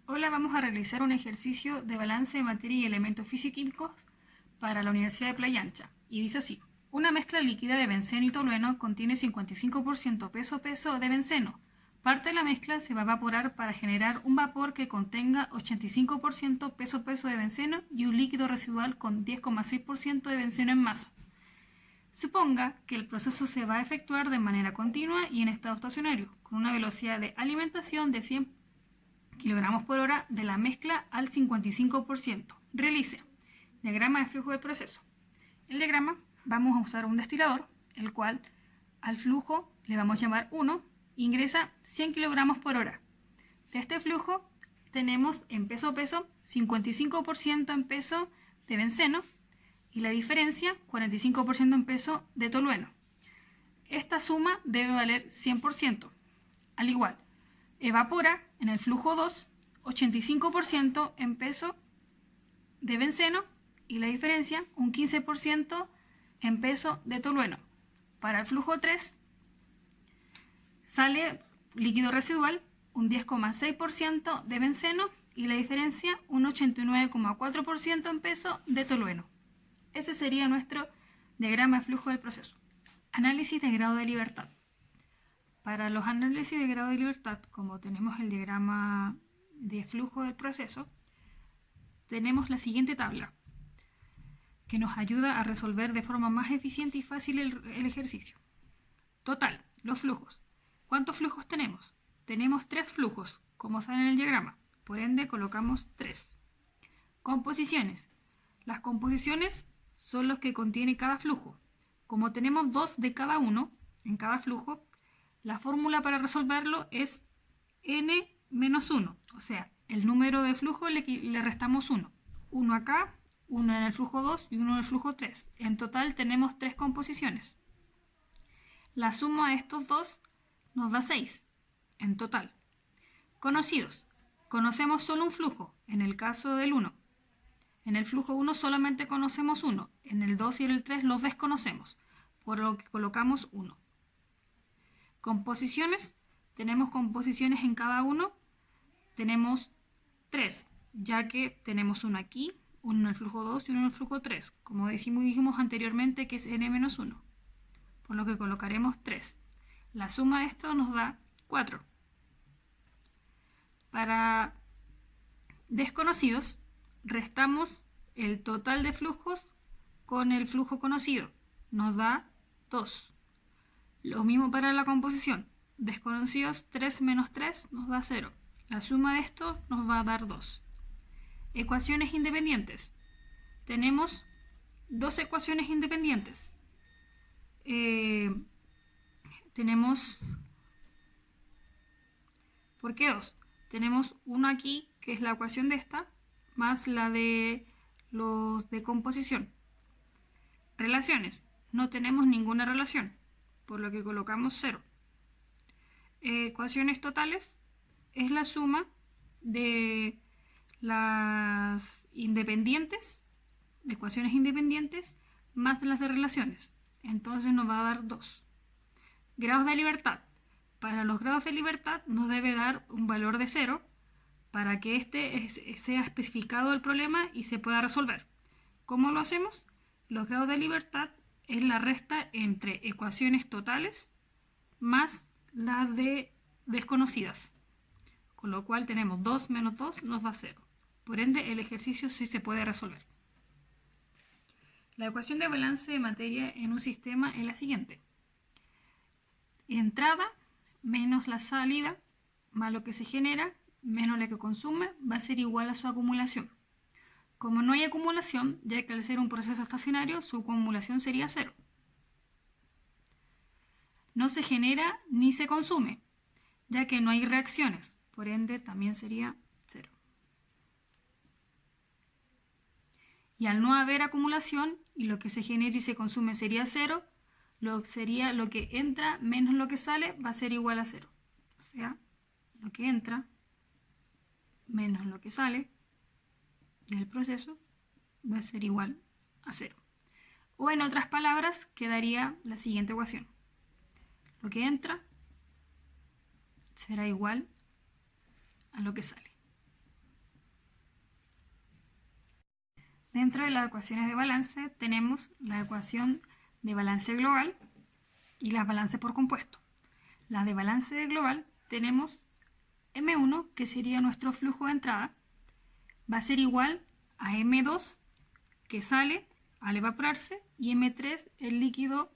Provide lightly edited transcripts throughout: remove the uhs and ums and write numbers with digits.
Hola, vamos a realizar un ejercicio de balance de materia y elementos físico-químicos para la Universidad de Playa Ancha. Y dice así: una mezcla líquida de benceno y tolueno contiene 55% peso-peso de benceno. Parte de la mezcla se va a evaporar para generar un vapor que contenga 85% peso-peso de benceno y un líquido residual con 10,6% de benceno en masa. Suponga que el proceso se va a efectuar de manera continua y en estado estacionario, con una velocidad de alimentación de 100 kilogramos por hora de la mezcla al 55%. Realice diagrama de flujo del proceso. El diagrama vamos a usar un destilador, el cual al flujo le vamos a llamar 1, ingresa 100 kilogramos por hora. De este flujo tenemos en peso-peso 55% en peso de benceno y la diferencia 45% en peso de tolueno. Esta suma debe valer 100%. Al igual, evapora en el flujo 2 85% en peso de benceno y la diferencia un 15% en peso de tolueno. Para el flujo 3 sale líquido residual un 10,6% de benceno y la diferencia un 89,4% en peso de tolueno. Ese sería nuestro diagrama de flujo del proceso. Análisis de grado de libertad. Para los análisis de grado de libertad, como tenemos el diagrama de flujo del proceso, tenemos la siguiente tabla, que nos ayuda a resolver de forma más eficiente y fácil el ejercicio. Total, los flujos. ¿Cuántos flujos tenemos? Tenemos 3 flujos, como sale en el diagrama, por ende colocamos 3. Composiciones. Las composiciones son los que contiene cada flujo. Como tenemos 2 de cada uno en cada flujo, la fórmula para resolverlo es n-1, o sea, el número de flujo le restamos 1. 1 acá, 1 en el flujo 2 y 1 en el flujo 3. En total tenemos 3 composiciones. La suma de estos dos nos da 6 en total. Conocidos. Conocemos solo un flujo, en el caso del 1. En el flujo 1 solamente conocemos 1, en el 2 y en el 3 los desconocemos, por lo que colocamos 1. Composiciones, tenemos composiciones en cada uno, tenemos 3, ya que tenemos uno aquí, uno en el flujo 2 y uno en el flujo 3, como dijimos anteriormente que es n-1, por lo que colocaremos 3. La suma de esto nos da 4. Para desconocidos, restamos el total de flujos con el flujo conocido, nos da 2. Lo mismo para la composición. Desconocidos, 3 menos 3 nos da 0. La suma de esto nos va a dar 2. Ecuaciones independientes. Tenemos 2 ecuaciones independientes. Tenemos... ¿Por qué 2? Tenemos una aquí, que es la ecuación de esta, más la de los de composición. Relaciones. No tenemos ninguna relación, por lo que colocamos 0. Ecuaciones totales es la suma de las independientes, de ecuaciones independientes, más las de relaciones. Entonces nos va a dar 2. Grados de libertad. Para los grados de libertad nos debe dar un valor de 0 para que este sea especificado el problema y se pueda resolver. ¿Cómo lo hacemos? Los grados de libertad es la resta entre ecuaciones totales más las de desconocidas. Con lo cual tenemos 2 menos 2 nos da 0. Por ende, el ejercicio sí se puede resolver. La ecuación de balance de materia en un sistema es la siguiente. Entrada menos la salida más lo que se genera menos lo que consume va a ser igual a su acumulación. Como no hay acumulación, ya que al ser un proceso estacionario, su acumulación sería 0. No se genera ni se consume, ya que no hay reacciones, por ende también sería 0. Y al no haber acumulación, y lo que se genera y se consume sería 0, sería lo que entra menos lo que sale va a ser igual a 0. O sea, lo que entra menos lo que sale del proceso va a ser igual a 0. O en otras palabras, quedaría la siguiente ecuación. Lo que entra será igual a lo que sale. Dentro de las ecuaciones de balance tenemos la ecuación de balance global y las balances por compuesto. Las de balance de global tenemos M1, que sería nuestro flujo de entrada, va a ser igual a M2, que sale al evaporarse, y M3, el líquido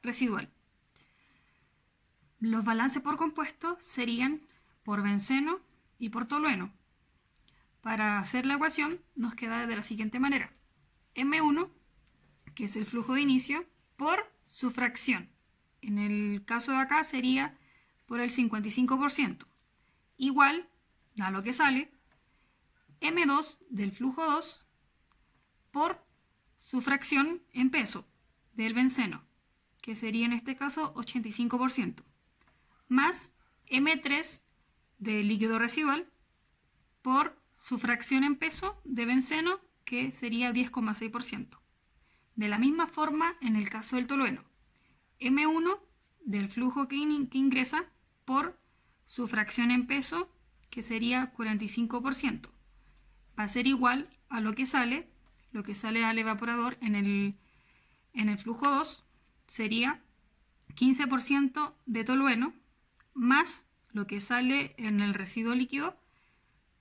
residual. Los balances por compuesto serían por benceno y por tolueno. Para hacer la ecuación nos queda de la siguiente manera: M1, que es el flujo de inicio, por su fracción. En el caso de acá sería por el 55%. Igual a lo que sale M2 del flujo 2 por su fracción en peso del benceno, que sería en este caso 85%, más M3 del líquido residual por su fracción en peso de benceno, que sería 10,6%. De la misma forma, en el caso del tolueno, M1 del flujo que ingresa por su fracción en peso, que sería 45%. Va a ser igual a lo que sale al evaporador en el flujo 2, sería 15% de tolueno, más lo que sale en el residuo líquido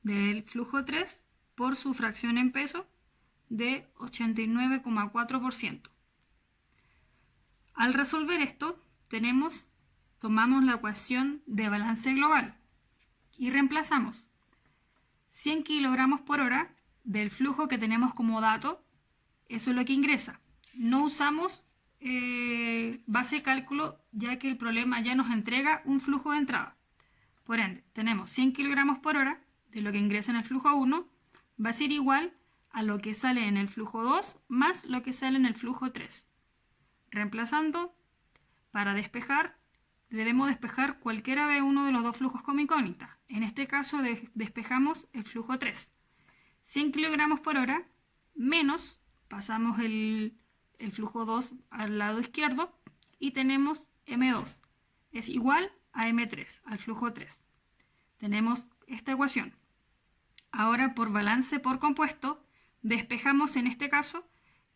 del flujo 3 por su fracción en peso de 89,4%. Al resolver esto, tomamos la ecuación de balance global y reemplazamos 100 kilogramos por hora del flujo que tenemos como dato, eso es lo que ingresa. No usamos base de cálculo, ya que el problema ya nos entrega un flujo de entrada. Por ende, tenemos 100 kilogramos por hora de lo que ingresa en el flujo 1, va a ser igual a lo que sale en el flujo 2 más lo que sale en el flujo 3. Reemplazando, para despejar, debemos despejar cualquiera de uno de los dos flujos como incógnita. En este caso despejamos el flujo 3. 100 kilogramos por hora menos, pasamos el flujo 2 al lado izquierdo y tenemos M2. Es igual a M3, al flujo 3. Tenemos esta ecuación. Ahora, por balance por compuesto, despejamos en este caso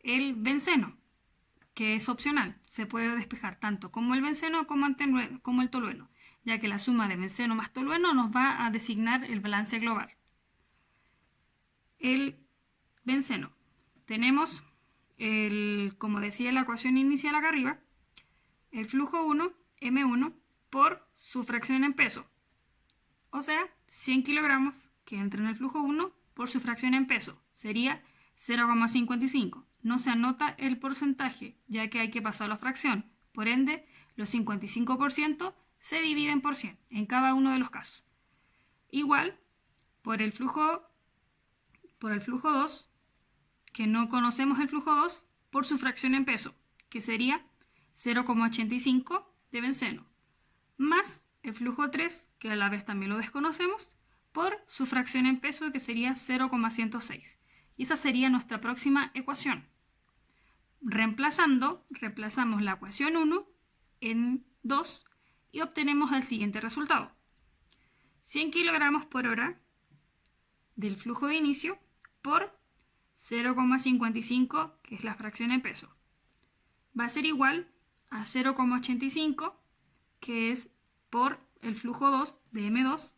el benceno, que es opcional. Se puede despejar tanto como el benceno como el tolueno, ya que la suma de benceno más tolueno nos va a designar el balance global. El benceno. Tenemos, como decía la ecuación inicial acá arriba, el flujo 1, M1, por su fracción en peso. O sea, 100 kilogramos que entra en el flujo 1 por su fracción en peso. Sería 0,55. No se anota el porcentaje, ya que hay que pasar la fracción. Por ende, los 55% se dividen por 100 en cada uno de los casos. Igual, por el flujo 2, que no conocemos el flujo 2, por su fracción en peso, que sería 0,85 de benceno, más el flujo 3, que a la vez también lo desconocemos, por su fracción en peso, que sería 0,106. Y esa sería nuestra próxima ecuación. Reemplazamos la ecuación 1 en 2 y obtenemos el siguiente resultado. 100 kilogramos por hora del flujo de inicio por 0,55, que es la fracción en peso. Va a ser igual a 0,85, que es por el flujo 2 de M2,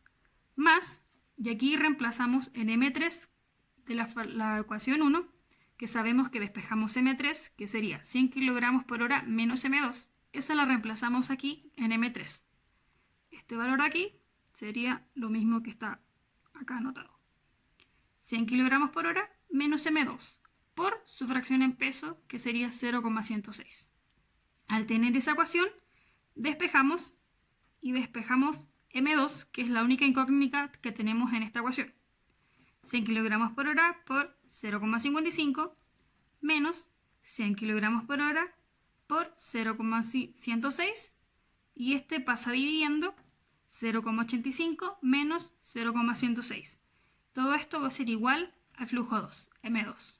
más, y aquí reemplazamos en M3 de la ecuación 1, que sabemos que despejamos M3, que sería 100 kilogramos por hora menos M2. Esa la reemplazamos aquí en M3. Este valor aquí sería lo mismo que está acá anotado. 100 kilogramos por hora menos M2 por su fracción en peso, que sería 0,106. Al tener esa ecuación, despejamos M2, que es la única incógnita que tenemos en esta ecuación. 100 kilogramos por hora por 0,55 menos 100 kilogramos por hora por 0,106, y este pasa dividiendo 0,85 menos 0,106. Todo esto va a ser igual al flujo 2, M2.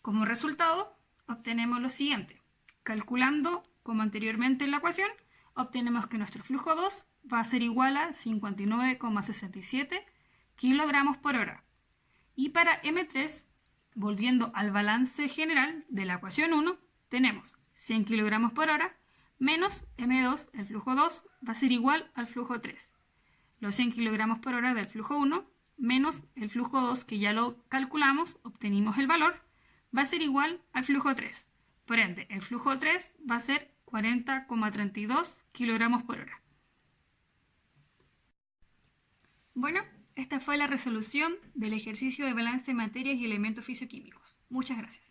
Como resultado, obtenemos lo siguiente. Calculando, como anteriormente en la ecuación, obtenemos que nuestro flujo 2 va a ser igual a 59,67 kilogramos por hora. Y para M3 volviendo al balance general de la ecuación 1, tenemos 100 kilogramos por hora menos M2, el flujo 2, va a ser igual al flujo 3. Los 100 kilogramos por hora del flujo 1 menos el flujo 2, que ya lo calculamos, obtenimos el valor, va a ser igual al flujo 3. Por ende, el flujo 3 va a ser 40,32 kilogramos por hora. Bueno, esta fue la resolución del ejercicio de balance de materias y elementos fisioquímicos. Muchas gracias.